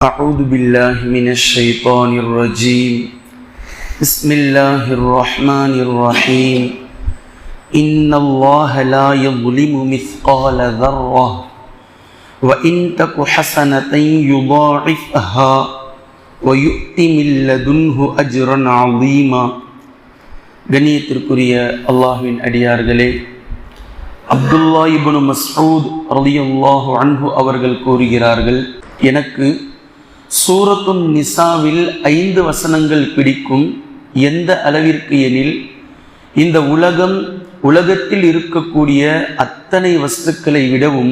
أعوذ بالله من الشيطان الرجيم بسم الله الرحمن الرحيم إن الله لا يظلم مثقال ذرة وإن تك حسنة يضاعفها ويؤت من لدنه أجرا عظيما. கண்ணியத்திற்குரிய அல்லாஹ்வின் அடியார்களே, அப்துல்லா இப்னு மஸ்ஊத் ரலியல்லாஹு அன்ஹு அவர்கள் கூறுகிறார்கள், எனக்கு சூரத்துன் நிசாவில் 5 வசனங்கள் பிடிக்கும். எந்த அளவிற்கு எனில், இந்த உலகத்தில் இருக்கக்கூடிய அத்தனை வஸ்துக்களை விடவும்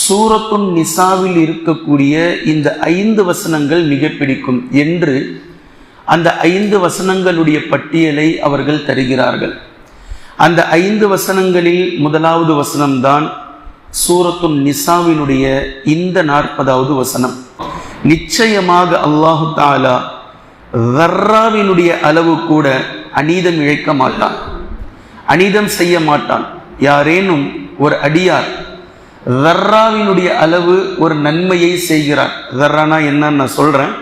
சூரத்துன் நிசாவில் இருக்கக்கூடிய இந்த 5 வசனங்கள் மிக பிடிக்கும் என்று அந்த 5 வசனங்களுடைய பட்டியலை அவர்கள் தருகிறார்கள். அந்த 5 வசனங்களில் முதலாவது வசனம்தான் சூரத்துன் நிசாவினுடைய இந்த 40வது வசனம். நிச்சயமாக அல்லாஹு தஆலா தர்ராவினுடைய அளவு கூட அநீதம் இழைக்க மாட்டான், அநீதம் செய்ய மாட்டான். யாரேனும் ஒரு அடியார் தர்ராவினுடைய அளவு ஒரு நன்மையை செய்கிறார். தர்ரானா என்னன்னு நான் சொல்றேன்.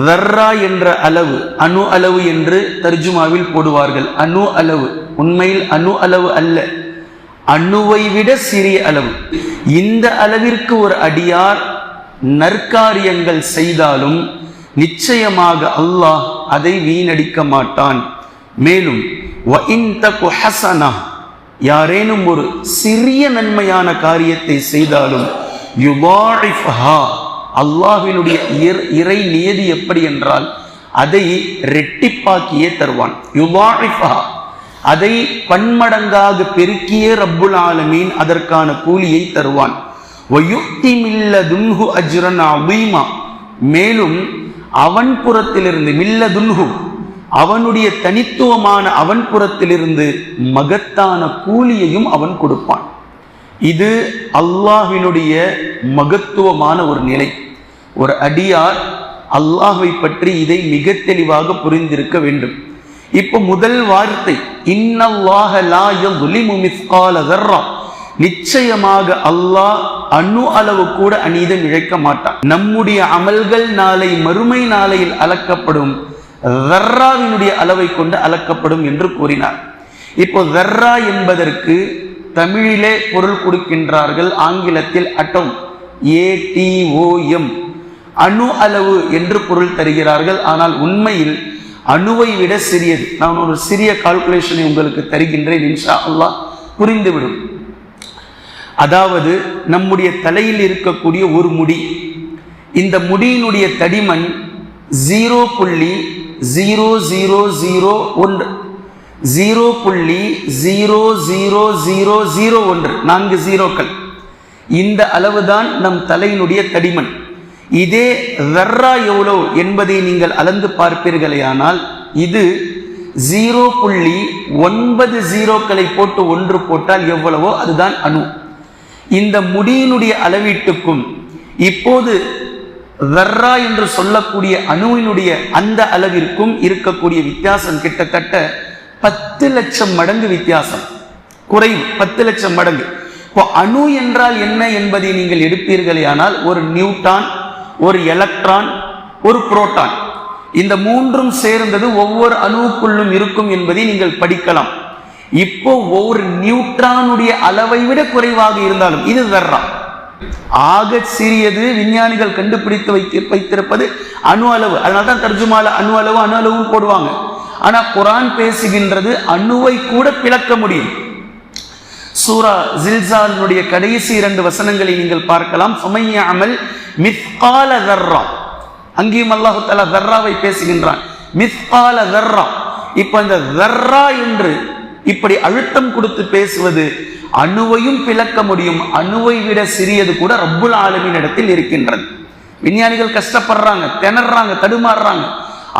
தர்ரா என்ற அளவு அணு அளவு என்று தர்ஜுமாவில் போடுவார்கள். அணு அளவு உண்மையில் அணு அளவு அல்ல, அணுவை விட சிறிய அளவு. இந்த அளவிற்கு ஒரு அடியார் நற்காரியங்கள் செய்தாலும் நிச்சயமாக அல்லாஹ் அதை வீணடிக்க மாட்டான். மேலும் யாரேனும் ஒரு சிறிய நன்மையான காரியத்தை செய்தாலும் அல்லாஹ்வினுடைய இறை நியதி எப்படி என்றால் அதை ரெட்டிப்பாக்கியே தருவான். அதை பன்மடங்காக பெருக்கியே ரப்புல் ஆலமீன் அதற்கான கூலியை தருவான். மேலும் அவன் புறத்திலிருந்து மில்லதுன்ஹு அவனுடைய தனித்துவமான அவன் புறத்திலிருந்து மகத்தான கூலியையும் அவன் கொடுப்பான். இது அல்லாஹ்வினுடைய மகத்துவமான ஒரு நிலை. ஒரு அடியார் அல்லாஹ்வை பற்றி இதை மிக தெளிவாக புரிந்திருக்க வேண்டும். இப்போ முதல் வார்த்தை இன்னல்லாஹ லா யظ்லிமு மிஸ்கால தர்ரா, நிச்சயமாக அல்லாஹ் அணு அளவு கூட அநீதம் இழைக்க மாட்டான். நம்முடைய அமல்கள் நாளை மறுமை நாளையில் அளக்கப்படும், தர்ராவினுடைய அளவை கொண்டு அளக்கப்படும் என்று கூறினார். இப்போ தர்ரா என்பதற்கு தமிழிலே பொருள் கொடுக்கின்றார்கள், ஆங்கிலத்தில் அட்டம், ATOM, அணு அளவு என்று பொருள் தருகிறார்கள். ஆனால் உண்மையில் அணுவை விட சிறியது. நான் ஒரு சிறிய கால்குலேஷனை உங்களுக்கு தருகின்றேன், இன்ஷா அல்லாஹ் புரிந்துவிடும். அதாவது நம்முடைய தலையில் இருக்கக்கூடிய ஒரு முடி, இந்த முடியினுடைய தடிமன் 0.00001 0.00001 4 ஜீரோக்கள். இந்த அளவுதான் நம் தலையினுடைய தடிமன். இதே தர்ரா எவ்வளோ என்பதை நீங்கள் அளந்து பார்ப்பீர்களேயானால் இது 0.9 ஜீரோக்களை போட்டு 1 போட்டால் எவ்வளவோ அதுதான் அணு. இந்த முடியினுடைய அளவீட்டுக்கும் இப்போது தர்ரா என்று சொல்லக்கூடிய அணுவினுடைய அந்த அளவிற்கும் இருக்கக்கூடிய வித்தியாசம் கிட்டத்தட்ட 10 லட்சம் மடங்கு வித்தியாசம், குறைவு 10 லட்சம் மடங்கு. இப்போ அணு என்றால் என்ன என்பதை நீங்கள் எடுப்பீர்களேயானால் ஒரு நியூட்ரான், ஒரு எலக்ட்ரான், ஒரு புரோட்டான், இந்த மூன்றும் சேர்ந்தது ஒவ்வொரு அணுவுக்குள்ளும் இருக்கும் என்பதை நீங்கள் படிக்கலாம். இப்போ ஒவ்வொரு நியூட்ரானுடைய அளவை விட குறைவாக இருந்தாலும் இது தர்ரா. ஆக சிறியது விஞ்ஞானிகள் கண்டுபிடித்து வைத்திருப்பது அணு அளவு. அதனால்தான் தர்ஜுமால அணு அளவு போடுவாங்க. ஆனா குர்ஆன் பேசுகின்றது அணுவை கூட பிளக்க முடியும். சூரா ஜில்சாலுடைய கடைசி 2 வசனங்களை நீங்கள் பார்க்கலாம். ஃபமையஅமல் மிஸ்கால தர்ரா, அங்கேயும் அல்லாஹ் தஆலா தர்ராவை பேசுகின்றான். மிஸ்கால தர்ரா. இப்போ இந்த தர்ரா என்று இப்படி அழுத்தம் கொடுத்து பேசுவது அணுவையும் பிளக்க முடியும். அணுவை விட சிறியது கூட ரப்புல் ஆலமீன் இடத்தில் இருக்கின்றது. விஞ்ஞானிகள் கஷ்டப்படுறாங்க, திணறாங்க, தடுமாறுறாங்க.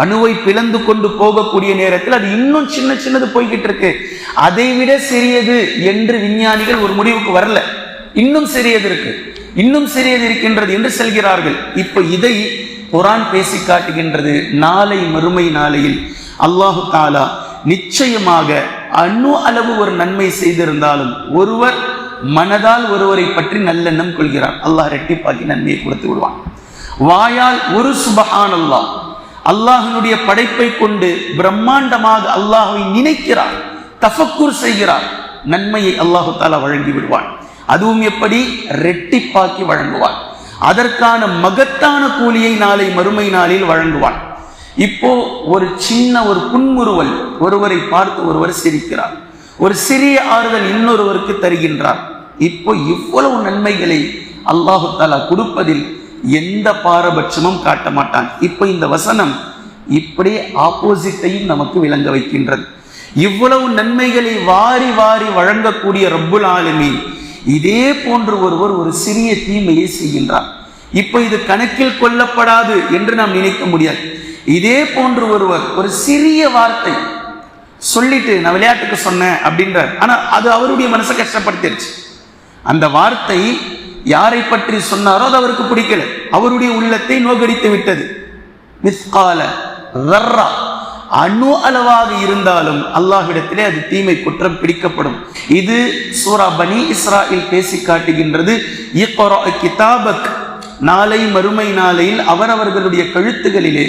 அணுவை பிளந்து கொண்டு போகக்கூடிய நேரத்தில் அது இன்னும் சின்னது போய்கிட்டு இருக்கு. அதை விட சிறியது என்று விஞ்ஞானிகள் ஒரு முடிவுக்கு வரல. இன்னும் சிறியது இருக்கு, இன்னும் சிறியது இருக்கின்றது என்று செல்கிறார்கள். இப்ப இதை குர்ஆன் பேசி காட்டுகின்றது. நாளை மறுமை நாளையில் அல்லாஹு தஆலா நிச்சயமாக அணு அளவு ஒரு நன்மை செய்திருந்தாலும் ஒருவர் மனதால் ஒருவரை பற்றி நல்லெண்ணம் கொள்கிறார், அல்லாஹ் ரெட்டிப்பாக்கி நன்மையை கொடுத்து விடுவான். வாயால் ஒரு சுபஹானல்லாஹ், அல்லாஹ்வினுடைய படைப்பை கொண்டு பிரம்மாண்டமாக அல்லாஹ்வை நினைக்கிறார், தஃபக்குர் செய்கிறார், நன்மையை அல்லாஹு தஆலா வழங்கி விடுவான். அதுவும் எப்படி? ரெட்டிப்பாக்கி வழங்குவான். அதற்கான மகத்தான கூலியை நாளை மறுமை நாளில் வழங்குவான். இப்போ ஒரு சின்ன ஒரு புன்முறுவல், ஒருவரை பார்த்து ஒருவர் சிரிக்கிறார், ஒரு சிறிய ஆறுதல் இன்னொருவருக்கு தருகின்றார். இப்போ இவ்வளவு நன்மைகளை அல்லாஹு தஆலா கொடுப்பதில் எந்த பாரபட்சமும் காட்ட மாட்டான். இப்போ இந்த வசனம் இப்படி ஆப்போசிட்டையும் நமக்கு விளங்க வைக்கின்றது. இவ்வளவு நன்மைகளை வாரி வாரி வழங்கக்கூடிய ரப்புல் ஆலமீன் இதே போன்று ஒருவர் ஒரு சிறிய தீமையை செய்கின்றார். இப்போ இது கணக்கில் கொள்ளப்படாது என்று நாம் நினைக்க முடியாது. இதே போன்று ஒருவர் ஒரு சிறிய வார்த்தை சொல்லிட்டு நான் விளையாட்டுக்கு சொன்னேன் அப்படின்றார், ஆனா அது அவருடைய மனசை கஷ்டப்படுத்திடுச்சு. அந்த வார்த்தை யாரை பற்றி சொன்னாரோ அது அவருக்கு பிடிக்கல, அவருடைய உள்ளத்தை நோகடித்து விட்டது. மிஸ்கால தர்ரா, அணு அளவாக இருந்தாலும் அல்லாஹ்விடத்திலே அது தீமை குற்றம் பிடிக்கப்படும். இது சூரா பனி இஸ்ராயில் பேசி காட்டுகின்றது. இக்ரா கிதாபக், நாளை மறுமை நாளையில் அவரவர்களுடைய கழுத்துகளிலே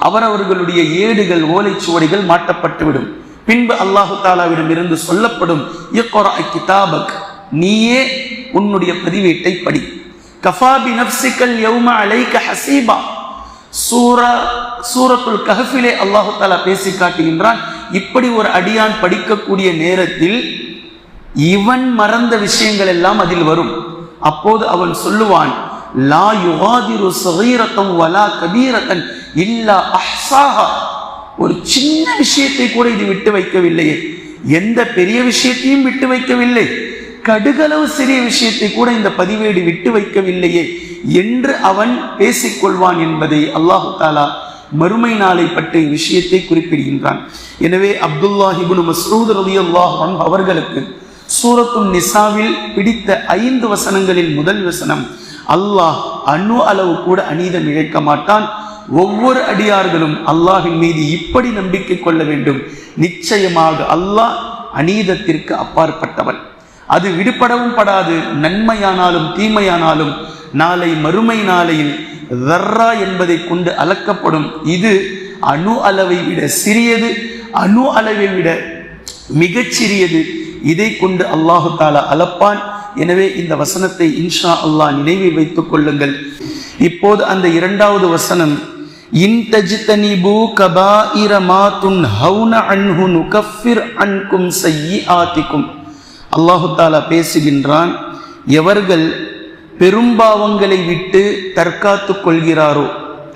அவரவர்களுடைய ஏடுகள் ஓலைச்சுவடிகள் மாட்டப்பட்டுவிடும். பின்பு அல்லாஹு தாலாவிடம் இருந்து சொல்லப்படும், இக்ரா கிதாபக், நீயே உன்னுடைய பதிவேட்டை படி. கஃபா பி நஃப்ஸிகல் யௌம அலைக ஹஸீபா, சூரத்துல் கஹ்ஃபிலே அல்லாஹு தஆலா பேசி காட்டுகின்றான். இப்படி ஒரு அடியான் படிக்கக்கூடிய நேரத்தில் இவன் மறந்த விஷயங்கள் எல்லாம் அதில் வரும். அப்போது அவன் சொல்லுவான், லா யுகாதிரு ஸகீரத்தன் வலா கபீரத்தன் இல்லா அஹ்ஸாஹா, ஒரு சின்ன விஷயத்தை கூட இது விட்டு வைக்கவில்லையே, எந்த பெரிய விஷயத்தையும் விட்டு வைக்கவில்லை, கடுகளவு சிறிய விஷயத்தை கூட இந்த பதிவேடு விட்டு வைக்கவில்லையே என்று அவன் பேசிக்கொள்வான் என்பதை அல்லாஹு தஆலா மறுமை நாளை பற்றிய விஷயத்தை குறிப்பிடுகின்றான். எனவே அப்துல்லாஹ் இப்னு மஸ்ஊத் ரலியல்லாஹு அன்ஹு அவர்களுக்கு சூரத்துன் நிசாவில் பிடித்த 5 வசனங்களில் முதல் வசனம், அல்லாஹ் அணு அளவு கூட அநீதம் இழைக்க மாட்டான். ஒவ்வொரு அடியார்களும் அல்லாஹ்வின் மீது இப்படி நம்பிக்கை கொள்ள வேண்டும், நிச்சயமாக அல்லாஹ் அநீதத்திற்கு அப்பாற்பட்டவன், அது விடுபடவும் படாது. நன்மையானாலும் தீமையானாலும் நாளை மறுமை நாளையில் தர்ரா என்பதை கொண்டு அளக்கப்படும். இது அணு அளவை விட சிறியது, அணு அளவை விட மிகச்சிறியது. இதை கொண்டு அல்லாஹு தஆலா அளப்பான். எனவே இந்த வசனத்தை இன்ஷா அல்லாஹ் நினைவில் வைத்துக் கொள்ளுங்கள். இப்போது அந்த 2வது வசனம், இன் தஜ்தனிபு கபாயிர மா துன்ஹவுன அன்ஹு நுகஃபிர் அன்கும் ஸய்யிஆத்திக்கும். அல்லாஹு தஆலா பேசுகின்றான், எவர்கள் பெரும்பாவங்களை விட்டு தற்காத்து கொள்கிறாரோ,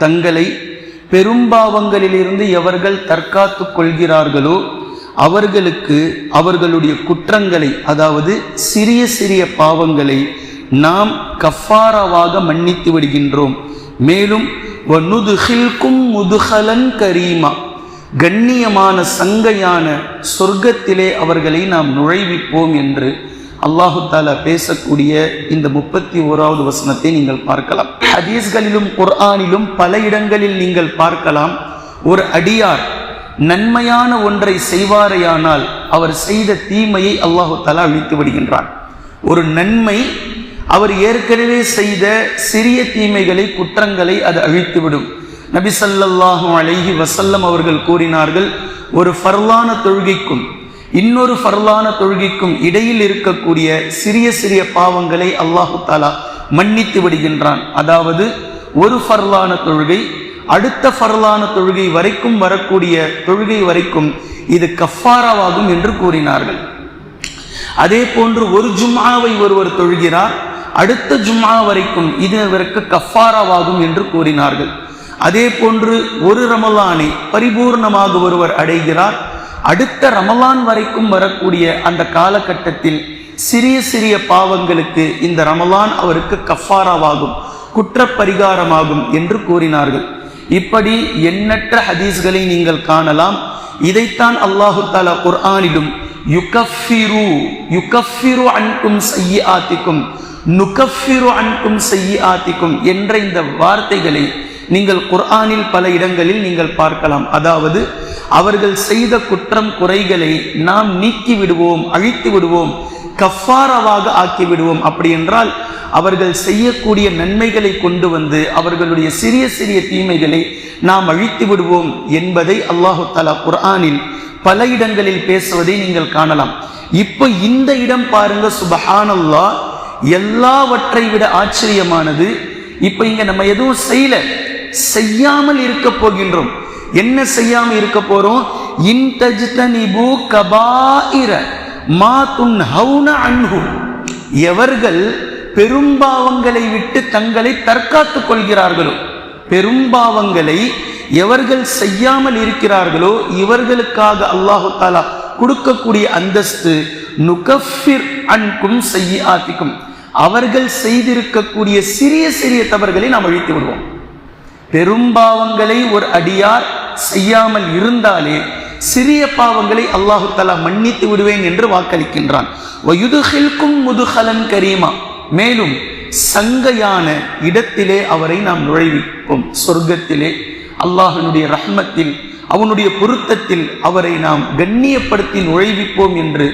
தங்களை பெரும்பாவங்களிலிருந்து எவர்கள் தற்காத்து கொள்கிறார்களோ அவர்களுக்கு அவர்களுடைய குற்றங்களை, அதாவது சிறிய சிறிய பாவங்களை நாம் கஃபாராவாக மன்னித்து விடுகின்றோம். மேலும் வனுதுஹில்கும் முதுஹலன் கரீமா, கண்ணியமான சங்கையான சொர்க்கத்திலே அவர்களை நாம் நுழைவிப்போம் என்று அல்லாஹு தஆலா பேசக்கூடிய இந்த 31வது வசனத்தை நீங்கள் பார்க்கலாம். ஹதீஸ்களிலும் குர்ஆனிலும் பல இடங்களில் நீங்கள் பார்க்கலாம், ஒரு அடியார் நன்மையான ஒன்றை செய்வாரையானால் அவர் செய்த தீமையை அல்லாஹு தஆலா அழித்து விடுகின்றான். ஒரு நன்மை அவர் ஏற்கனவே செய்த சிறிய தீமைகளை, குற்றங்களை அது அழித்துவிடும். நபி ஸல்லல்லாஹு அலைஹி வஸல்லம் அவர்கள் கூறினார்கள், ஒரு ஃபர்லான தொழுகைக்கும் இன்னொரு ஃபர்லான தொழுகைக்கும் இடையில் இருக்கக்கூடிய சிறிய சிறிய பாவங்களை அல்லாஹு தஆலா மன்னித்து விடுகின்றான். அதாவது ஒரு ஃபர்லான தொழுகை அடுத்த ஃபர்லான தொழுகை வரைக்கும் வரக்கூடிய தொழுகை வரைக்கும் இது கஃபாராவாகும் என்று கூறினார்கள். அதே போன்று ஒரு ஜும்ஆவை ஒருவர் தொழுகிறார், அடுத்த ஜும்ஆ வரைக்கும் இது அவருக்கு கஃபாராவாகும் என்று கூறினார்கள். அதே போன்று ஒரு ரமலானை பரிபூர்ணமாக ஒருவர் அடைகிறார், அடுத்த ரமலான் வரைக்கும் வரக்கூடிய அந்த காலகட்டத்தில் சிறிய சிறிய பாவங்களுக்கு இந்த ரமலான் அவருக்கு கஃபாராவாகும், குற்றப்பரிகாரமாகும் என்று கூறினார்கள். இப்படி எண்ணற்ற ஹதீஸ்களை நீங்கள் காணலாம். இதைத்தான் அல்லாஹு தஆலா குர்ஆனிலும் யுகஃபிரு அன்கும் ஸய்யிஆத்திக்கும் நுகஃபிரு அன்கும் ஸய்யிஆத்திக்கும் என்ற இந்த வார்த்தைகளை நீங்கள் குர்ஆனில் பல இடங்களில் நீங்கள் பார்க்கலாம். அதாவது அவர்கள் செய்த குற்றம் குறைகளை நாம் நீக்கி விடுவோம், அழித்து விடுவோம், கஃபாராவாக ஆக்கிவிடுவோம். அப்படி என்றால் அவர்கள் செய்யக்கூடிய நன்மைகளை கொண்டு வந்து அவர்களுடைய சிறிய சிறிய தீமைகளை நாம் அழித்து விடுவோம் என்பதை அல்லாஹு தஆலா குர்ஆனில் பல இடங்களில் பேசுவதை நீங்கள் காணலாம். இப்ப இந்த இடம் பாருங்க, சுப்ஹானல்லாஹ், எல்லாவற்றை விட ஆச்சரியமானது. இப்ப இங்க நம்ம எதுவும் செய்யாமல் இருக்க போகின்றோம். என்ன செய்யாம இருக்க போறோம்? இன் தஜ்தனிபு கபாயிர மா துன்ஹவுன அன்ஹு. எவர்கள் பெரும்பாவங்களை விட்டு தங்களை தற்காத்துக் கொள்கிறார்களோ, பெரும்பாவங்களை எவர்கள் செய்யாமல் இருக்கிறார்களோ இவர்களுக்காக அல்லாஹு தஆலா கொடுக்கக்கூடிய அந்தஸ்து நுகஃபிர் அன்கும் ஸய்யிஆத்திக்கும், அவர்கள் செய்திருக்கக்கூடிய சிறிய சிறிய தவறுகளை நாம் அழித்து விடுவோம். பெரும்பாவங்களை ஒரு அடியார் செய்யாமல் இருந்தாலே சிறிய பாவங்களை அல்லாஹு தஆலா மன்னித்து விடுவேன் என்று வாக்களிக்கின்றான். வயுதுஹில்கும் முதுஹலன் கரீமா, மேலும் சங்கையான இடத்திலே அவரை நாம் நுழைவிப்போம். சொர்க்கத்திலே அல்லாஹ்வினுடைய ரஹ்மத்தில், அவனுடைய பொருத்தத்தில் அவரை நாம் கண்ணியப்படுத்தி நுழைவிப்போம் என்று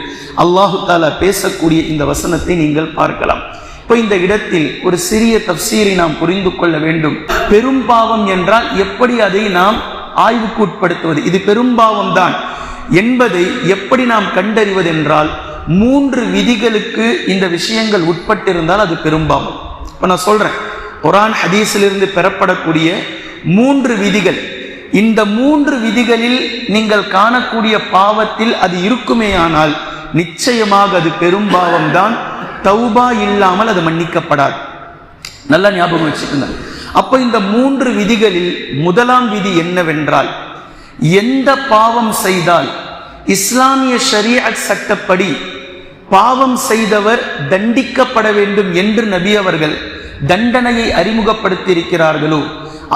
அல்லாஹு தஆலா பேசக்கூடிய இந்த வசனத்தை நீங்கள் பார்க்கலாம். இப்போ இந்த இடத்தில் ஒரு சிறிய தஃப்சீரை நாம் புரிந்து கொள்ள வேண்டும். பெரும்பாவம் என்றால் எப்படி அதை நாம் ஆய்வுக்கு உட்படுத்துவது, இது பெரும்பாவம் தான் என்பதை எப்படி நாம் கண்டறிவது என்றால் 3 விதிகளுக்கு இந்த விஷயங்கள் உட்பட்டிருந்தால் அது பெரும்பாவம். இப்ப நான் சொல்றேன், குர்ஆன் ஹதீஸிலிருந்து பெறப்படக்கூடிய 3 விதிகள். இந்த 3 விதிகளில் நீங்கள் காணக்கூடிய பாவத்தில் அது இருக்குமேயானால் நிச்சயமாக அது பெரும்பாவம் தான். தௌபா இல்லாமல் அது மன்னிக்கப்படாது. நல்லா ஞாபகம் வச்சுக்கோங்க. அப்ப இந்த 3 விதிகளில் முதலாம் விதி என்னவென்றால், எந்த பாவம் செய்தால் இஸ்லாமிய ஷரீஅத் சட்டப்படி பாவம் செய்தவர் தண்டிக்கப்பட வேண்டும் என்று நபி அவர்கள் தண்டனையை அறிமுகப்படுத்தியிருக்கிறார்களோ,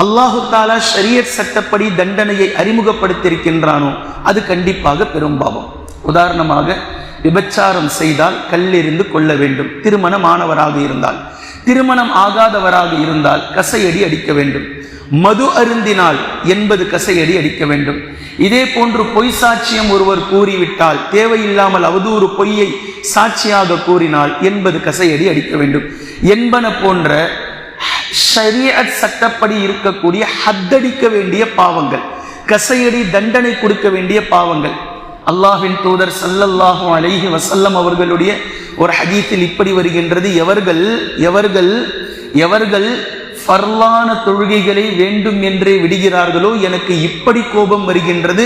அல்லாஹு தஆலா ஷரீஅத் சட்டப்படி தண்டனையை அறிமுகப்படுத்தியிருக்கின்றானோ அது கண்டிப்பாக பெரும்பாவம். உதாரணமாக, விபச்சாரம் செய்தால் கல்லெறிந்து கொள்ள வேண்டும். திருமணமானவராக இருந்தால், திருமணம் ஆகாதவராக இருந்தால் கசையடி அடிக்க வேண்டும். மது அருந்தினால் 80 கசையடி அடிக்க வேண்டும். இதே போன்று பொய் சாட்சியம் ஒருவர் கூறிவிட்டால், தேவையில்லாமல் அவதூறு பொய்யை சாட்சியாக கூறினால் 80 கசையடி அடிக்க வேண்டும் என்பன போன்ற ஷரீஅத் சட்டப்படி இருக்கக்கூடிய ஹத்தடிக்க வேண்டிய பாவங்கள், கசையடி தண்டனை கொடுக்க வேண்டிய பாவங்கள். அல்லாஹ்வின் தூதர் ஸல்லல்லாஹு அலைஹி வஸல்லம் அவர்களுடைய ஒரு ஹதீஸில் இப்படி வருகின்றது, எவர்கள் ஃபர்லான தொழுகைகளை வேண்டும் என்றே விடுகிறார்களோ எனக்கு இப்படி கோபம் வருகின்றது,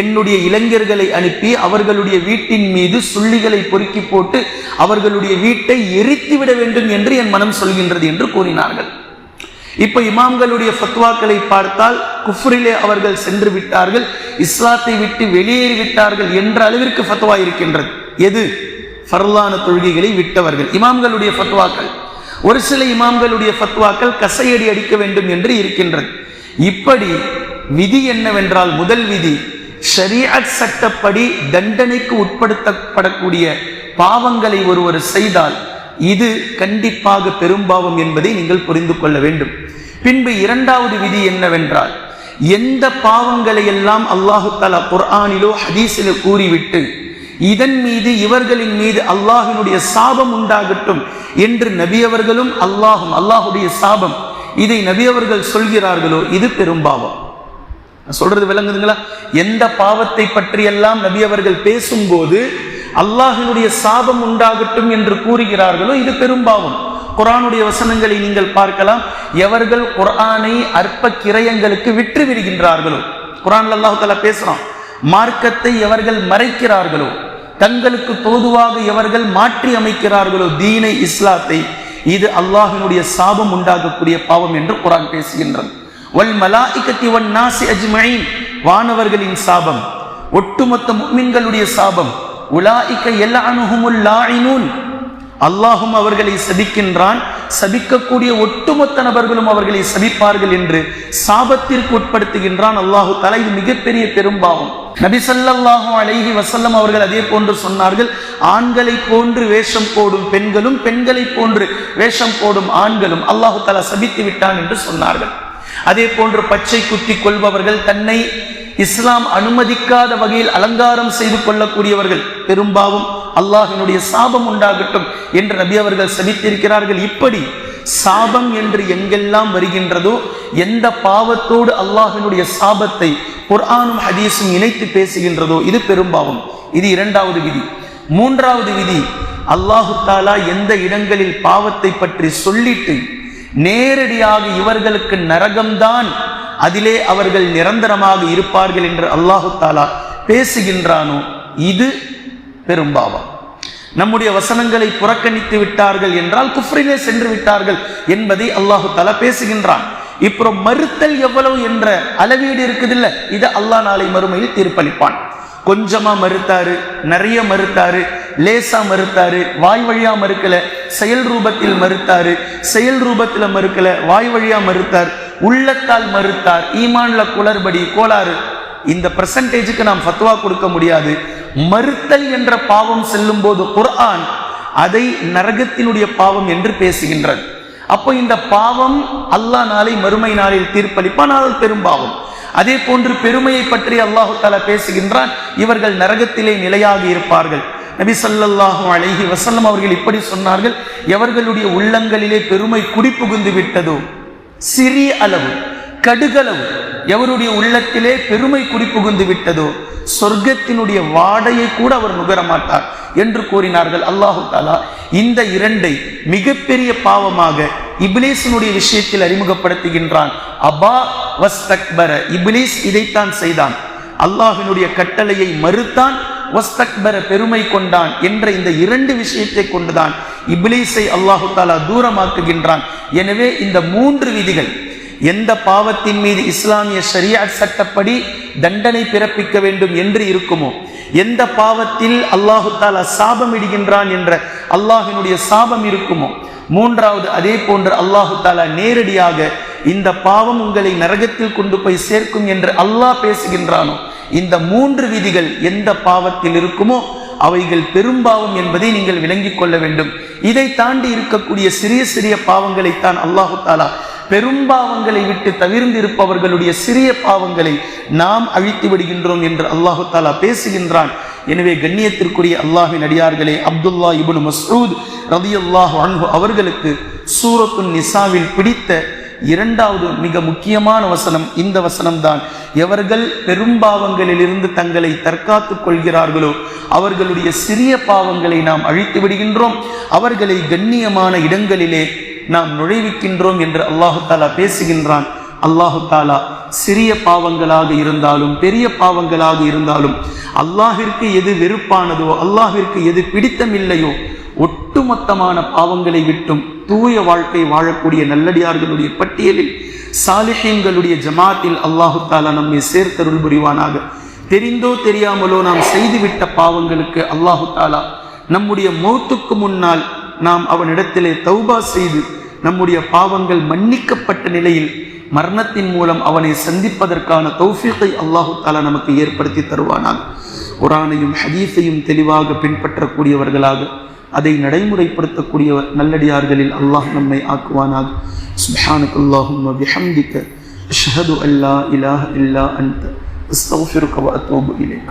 என்னுடைய இளைஞர்களை அனுப்பி அவர்களுடைய வீட்டின் மீது சுள்ளிகளை பொறுக்கி போட்டு அவர்களுடைய வீட்டை எரித்து விட வேண்டும் என்று என் மனம் சொல்கின்றது என்று கூறினார்கள். இப்ப இமாம்களுடைய ஃபத்வாக்களை பார்த்தால் குஃப்ரிலே அவர்கள் சென்று விட்டார்கள், இஸ்லாத்தை விட்டு வெளியேறி விட்டார்கள் என்ற அளவிற்கு ஃபத்வா இருக்கின்றது. எது? ஃபர்லான தொழுகைகளை விட்டவர்கள் இமாம்களுடைய ஃபத்வாக்கள். ஒரு சில இமாம்களுடைய ஃபத்வாக்கள் கசையடி அடிக்க வேண்டும் என்று இருக்கின்றது. இப்படி விதி என்னவென்றால், முதல் விதி, ஷரீஅத் சட்டப்படி தண்டனைக்கு உட்படுத்தப்படக்கூடிய பாவங்களை ஒருவர் செய்தால் இது கண்டிப்பாக பெரும்பாவம் என்பதை நீங்கள் புரிந்து கொள்ள வேண்டும். பின்பு இரண்டாவது விதி என்னவென்றால், எந்த பாவங்களை எல்லாம் அல்லாஹு தஆலா குர்ஆனிலோ ஹதீஸிலோ கூறிவிட்டு இதன் மீது இவர்களின் மீது அல்லாஹ்வினுடைய சாபம் உண்டாகட்டும் என்று நபி அவர்களும் அல்லாஹுடைய சாபம் இதை நபி அவர்கள் சொல்கிறார்களோ இது பெரும்பாவம். சொல்றது விளங்குதுங்களா? எந்த பாவத்தை பற்றியெல்லாம் நபி அவர்கள் பேசும்போது அல்லாஹ்வினுடைய சாபம் உண்டாகட்டும் என்று கூறுகிறார்களோ இது பெரும்பாவம். குர்ஆனுடைய வசனங்களை நீங்கள் பார்க்கலாம். எவர்கள் குர்ஆனை அற்ப கிரயங்களுக்கு விற்று விடுகின்றார்களோ, குர்ஆன்ல அல்லாஹ் தஆலா பேசுறான், மார்க்கத்தை எவர்கள் மறைக்கிறார்களோ, தங்களுக்கு தோதுவாக எவர்கள் மாற்றி அமைக்கிறார்களோ தீனை, இஸ்லாத்தை, இது அல்லாஹ்வினுடைய சாபம் உண்டாகக்கூடிய பாவம் என்று குர்ஆன் பேசுகின்றது. வல் மலாயிகத்தி வன் நாஸி அஜ்மஈன், வானவர்களின் சாபம், ஒட்டுமொத்த முஃமின்களுடைய சாபம். உலாயிக யல்அனுஹுமுல் லாயினூன், அல்லாஹும் அவர்களை சபிக்கின்றான், சபிக்கக்கூடிய ஒட்டுமொத்த நபர்களும் அவர்களை சபிப்பார்கள் என்று சாபத்திற்கு உட்படுத்துகின்றான் அல்லாஹு தஆலா. இது மிகப்பெரிய பெரும்பாவம். நபி ஸல்லல்லாஹு அலைஹி வஸல்லம் அவர்கள் அதே போன்று சொன்னார்கள், ஆண்களை போன்று வேஷம் போடும் பெண்களும் பெண்களை போன்று வேஷம் போடும் ஆண்களும் அல்லாஹு தஆலா சபித்து விட்டான் என்று சொன்னார்கள். அதே போன்று பச்சை குத்தி கொள்பவர்கள், தன்னை இஸ்லாம் அனுமதிக்காத வகையில் அலங்காரம் செய்து கொள்ளக்கூடியவர்கள் பெரும்பாவம் அல்லாஹ்வினுடைய சாபம் உண்டாகட்டும் என்று நபி அவர்கள் சபித்திருக்கிறார்கள். இப்படி சாபம் என்று எங்கெல்லாம் வருகின்றதோ, எந்த பாவத்தோடு அல்லாஹ்வினுடைய சாபத்தை குர்ஆனும் ஹதீஸும் இணைத்து பேசுகின்றதோ இது பெரும்பாவம். இது இரண்டாவது விதி. மூன்றாவது விதி, அல்லாஹு தாலா எந்த இடங்களில் பாவத்தை பற்றி சொல்லிட்டு நேரடியாக இவர்களுக்கு நரகம்தான், அதிலே அவர்கள் நிரந்தரமாக இருப்பார்கள் என்று அல்லாஹு தாலா பேசுகின்றானோ இது பெரும்பாவம். நம்முடைய வசனங்களை புறக்கணித்து விட்டார்கள் என்றால் குஃப்ரிலே சென்று விட்டார்கள் என்பதை அல்லாஹு தாலா பேசுகின்றான். இப்போ மறுத்தல் எவ்வளவு என்ற அளவீடு இருக்குதில்ல, இதை அல்லாஹ் நாளை மறுமையில் தீர்ப்பளிப்பான். கொஞ்சமா மறுத்தாரு, நிறைய மறுத்தாரு, லேசா மறுத்தாரு, வாய் வழியா மறுக்கல, செயல் ரூபத்தில் மறுத்தாரு, செயல் ரூபத்துல மறுக்கல, வாய் வழியா மறுத்தார், உள்ளத்தால் மறுத்தார், ஈமான்ல குளறுபடி கோளாறு. இந்த பெர்சன்டேஜுக்கு நாம் ஃபத்வா கொடுக்க முடியாது. மறுத்தல் என்ற பாவம் செல்லும் போது குர்ஆன் அதை நரகத்தினுடைய பாவம் என்று பேசுகின்றது. அப்போ இந்த பாவம் அல்லாஹ் நாளை மறுமை நாளில் தீர்ப்பளிப்பான், அது பெரும்பாவம். அதே போன்று பெருமையை பற்றி அல்லாஹு தஆலா பேசுகின்றான், இவர்கள் நரகத்திலே நிலையாக இருப்பார்கள். நபி ஸல்லல்லாஹு அலைஹி வஸல்லம் அவர்கள் இப்படி சொன்னார்கள், எவர்களுடைய உள்ளங்களிலே பெருமை குடிபுகுந்து விட்டதோ, சிறிய அளவு கடுகளவு எவருடைய உள்ளத்திலே பெருமை குடிபுகுந்து விட்டதோ, சொர்க்கத்தினுடைய வாடையை கூட அவர் நுகர மாட்டார் என்று கூறினார்கள். அல்லாஹு தஆலா இந்த இரண்டை மிகப்பெரிய பாவமாக இப்லீஸினுடைய விஷயத்தில் அறிமுகப்படுத்துகின்றான். அபா வஸ்தக்பர, இப்லீஸ் இதைத்தான் செய்தான், அல்லாஹ்வினுடைய கட்டளையை மறுத்தான், வஸ்தக்பர பெருமை கொண்டான் என்ற இந்த இரண்டு விஷயத்தை கொண்டுதான் இப்லீஸை அல்லாஹு தஆலா தூரமாக்குகின்றான். எனவே இந்த மூன்று விதிகள், எந்த பாவத்தின் மீது இஸ்லாமிய ஷரியத் சட்டப்படி தண்டனை பிறப்பிக்க வேண்டும் என்று இருக்குமோ, எந்த பாவத்தில் அல்லாஹு தஆலா சாபம் இடுகின்றான் என்ற அல்லாஹ்வினுடைய சாபம் இருக்குமோ, மூன்றாவது அதே போன்று அல்லாஹு தஆலா நேரடியாக இந்த பாவம் உங்களை நரகத்தில் கொண்டு போய் சேர்க்கும் என்று அல்லாஹ் பேசுகின்றானோ, இந்த மூன்று விதிகள் எந்த பாவத்தில் இருக்குமோ அவைகள் பெரும்பாவம் என்பதை நீங்கள் விளங்கிக் கொள்ள வேண்டும். இதை தாண்டி இருக்கக்கூடிய சிறிய சிறிய பாவங்களைத்தான் அல்லாஹு தஆலா பெரும்பாவங்களை விட்டு தவிர்ந்து இருப்பவர்களுடைய சிறிய பாவங்களை நாம் அழித்து விடுகின்றோம் என்று அல்லாஹு தஆலா பேசுகின்றான். எனவே கண்ணியத்திற்குரிய அல்லாஹ்வின் அடியார்களே, அப்துல்லா இப்னு மஸ்ஊத் ரலியல்லாஹு அன்ஹு அவர்களுக்கு சூரத்துன் நிசாவில் பிடித்த இரண்டாவது மிக முக்கியமான வசனம் இந்த வசனம்தான். எவர்கள் பெரும்பாவங்களிலிருந்து தங்களை தற்காத்துக் கொள்கிறார்களோ அவர்களுடைய சிறிய பாவங்களை நாம் அழித்து விடுகின்றோம், அவர்களை கண்ணியமான இடங்களிலே நாம் நுழைவிக்கின்றோம் என்று அல்லாஹு தஆலா பேசுகின்றான். அல்லாஹு தஆலா சிறிய பாவங்களாக இருந்தாலும் பெரிய பாவங்களாக இருந்தாலும் அல்லாஹ்விற்கு எது வெறுப்பானதோ, அல்லாஹ்விற்கு எது பிடித்தமில்லையோ, ஒட்டுமொத்தமான பாவங்களை விட்டும் தூய வாழ்க்கை வாழக்கூடிய நல்லடியார்களுடைய பட்டியலில் சாலிஹீன்களுடைய ஜமாத்தில் அல்லாஹு தஆலா நம்மை சேர்த்தருள் புரிவானாக. தெரிந்தோ தெரியாமலோ நாம் செய்துவிட்ட பாவங்களுக்கு அல்லாஹு தஆலா நம்முடைய மௌத்துக்கு முன்னால் நாம் அவனிடத்திலே தௌபா செய்து நம்முடைய பாவங்கள் மன்னிக்கப்பட்ட நிலையில் மரணத்தின் மூலம் அவனை சந்திப்பதற்கான தௌஃபீகை அல்லாஹு தஆலா நமக்கு ஏற்படுத்தி தருவானாக. குர்ஆனையும் ஹதீஸையும் தெளிவாக பின்பற்றக்கூடியவர்களாக அதை நடைமுறைப்படுத்தக்கூடிய நல்லடியார்களில் அல்லாஹ் நம்மை ஆக்குவானாக. சுப்ஹானக்கல்லாஹும்ம பிஹம்திக அஷ்ஹது அல்லா இலாஹ இல்லா அன்த அஸ்தக்ஃபிருக வ அத்தூபு இலைக்.